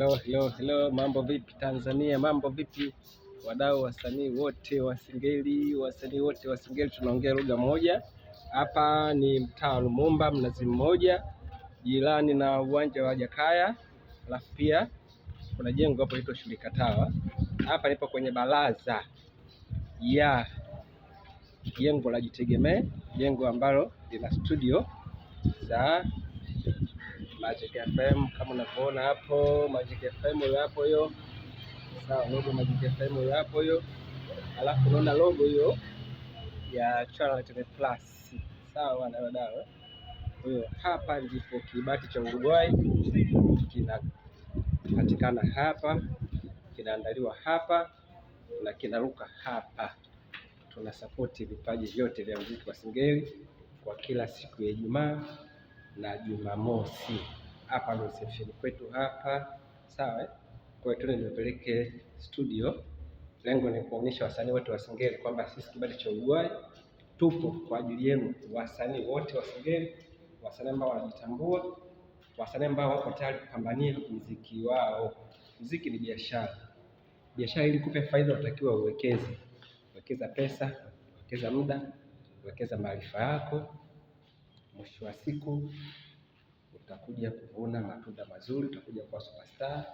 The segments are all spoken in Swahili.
Hello, mambo vipi Tanzania, mambo vipi wadau, wasanii wote wa Singeli, tunaongea lugha moja. Hapa ni mtaa wa Lumumba, Mnazi Mmoja, jirani na uwanja wa Jakaya. Alafu pia kuna jengo hapo linaitwa Shirika Tawa. Hapa nipo kwenye baraza ya jengo la Jitegemee, jengo ambalo lina studio za Magic FM kama unavyoona hapo. Magic FM hiyo hapo hiyo, sawa, logo Magic FM hiyo hapo hiyo. Alafu unaona logo hiyo ya Channel 10 Plus, sawa na wadau. Kwa hiyo hapa ndipo kibati cha Uruguay kinapatikana hapa, kinaandaliwa hapa na kinaruka hapa. Tuna support vipaji vyote vya muziki wa Singeli kwa kila siku ya Ijumaa na Jumamosi. Hapa ndio reception kwetu hapa, sawa. Kwa hiyo tunapeleke studio. Lengo ni kuonyesha wasanii wote wa Singeli kwamba sisi kibati cha Uruguay tupo kwa ajili yenu, wasanii wote wa Singeli, wasanii ambao wanajitambua, wasanii ambao wako tayari kupambania muziki wao. Muziki ni biashara. Biashara ili kupe faida unatakiwa wekeza pesa, wekeza muda, wekeza maarifa yako. Mwisho wa siku utakuja kuvuna matunda mazuri, utakuja kuwa superstar.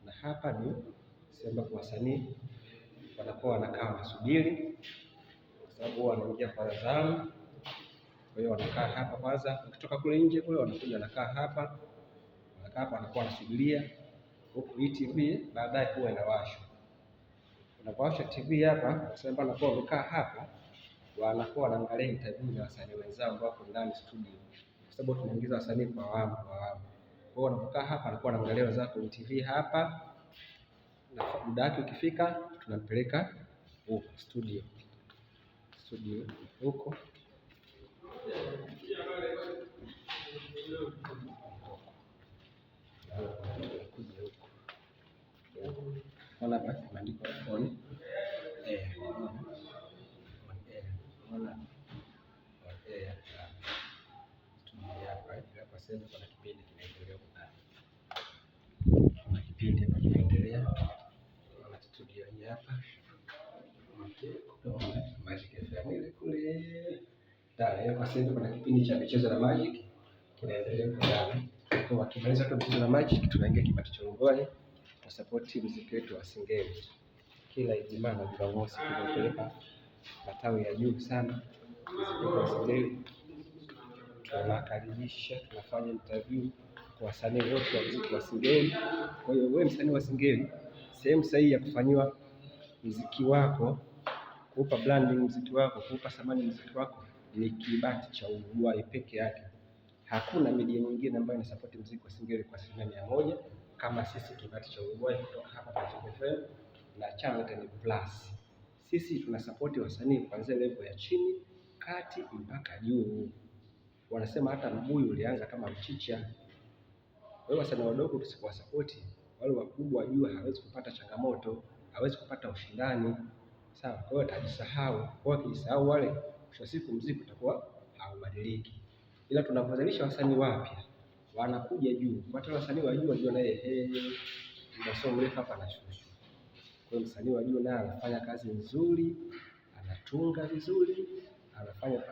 Na hapa ni sehemu kwa wasanii wanakuwa wanakaa wanasubiri, kwa sababu wanaingia kwa zamu. Kwa hiyo wanakaa hapa kwanza, ukitoka kule nje kule wanakuja wanakaa hapa, wanakuwa wanasubiria huku hii TV baadaye huwa inawashwa. Unapowasha TV hapa, sasa wanakuwa wamekaa hapa, wanakuwa wanaangalia interview na wasanii wenzao ambao wako ndani studio, kwa sababu tunaingiza wasanii kwa awamu. Kwa hiyo wanapokaa hapa wanakuwa wanaangalia wenzao kwenye TV hapa, na muda wake ukifika tunampeleka huko studio huko. Ona hapa imeandikwa on air. Hapa sasa kuna kipindi kinaendelea na studio hii hapa. Magic FM ile kule. Kwa sasa kuna kipindi cha michezo na Magic kinaendelea ndani. Kwa wakimaliza tu michezo na Magic, tunaingia kibati cha Uruguay kwa support muziki wetu wa Singeli. Kila Ijumaa na Jumamosi tunapeleka matawi ya juu sana muziki wa Singeli. Tunakaribisha, tunafanya interview kwa wasanii wote wa muziki wa Singeli. Kwa hiyo wewe msanii wa Singeli, sehemu sahihi ya kufanyiwa muziki wako, kuupa branding muziki wako, kuupa thamani muziki wako ni kibati cha Uruguay peke yake. Hakuna media nyingine ambayo inasupport muziki wa Singeli kwa 100% kama sisi kibati cha Uruguay kutoka hapa Magic FM na Channel 10 Plus. Sisi tunasupport wasanii kuanzia level ya chini, kati mpaka juu. Wanasema hata mbuyu ulianza kama mchicha. Wewe wasanii wadogo tusipowasupport, wale wakubwa juu hawezi kupata changamoto, hawezi kupata ushindani. Sawa, kwa hiyo atajisahau. Kwa hiyo akijisahau wale, mwisho wa siku muziki utakuwa haubadiliki. Ila tunapozalisha wasanii wapya, wanakuja juu. Kwa hiyo wasanii wa juu wajua naye mdoso mrefu hapa anashushwa. Kwa hiyo msanii wa juu naye anafanya kazi nzuri, anatunga vizuri,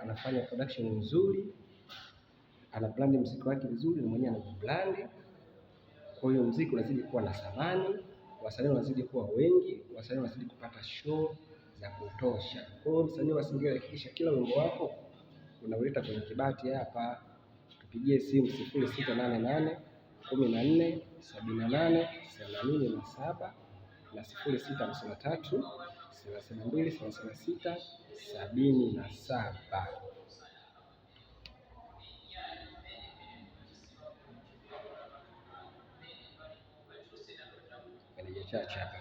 anafanya production nzuri, ana brand muziki wake vizuri, na mwenyewe ana brand. Kwa hiyo muziki unazidi kuwa na thamani, wasanii wanazidi kuwa wengi, wasanii wanazidi kupata show za kutosha. Kwa hiyo msanii wa Singeli hakikisha kila wimbo wako unauleta kwenye kibati hapa. Tupigie simu 0688 14 78 87 na 0653 32 36 77. Chache hapa.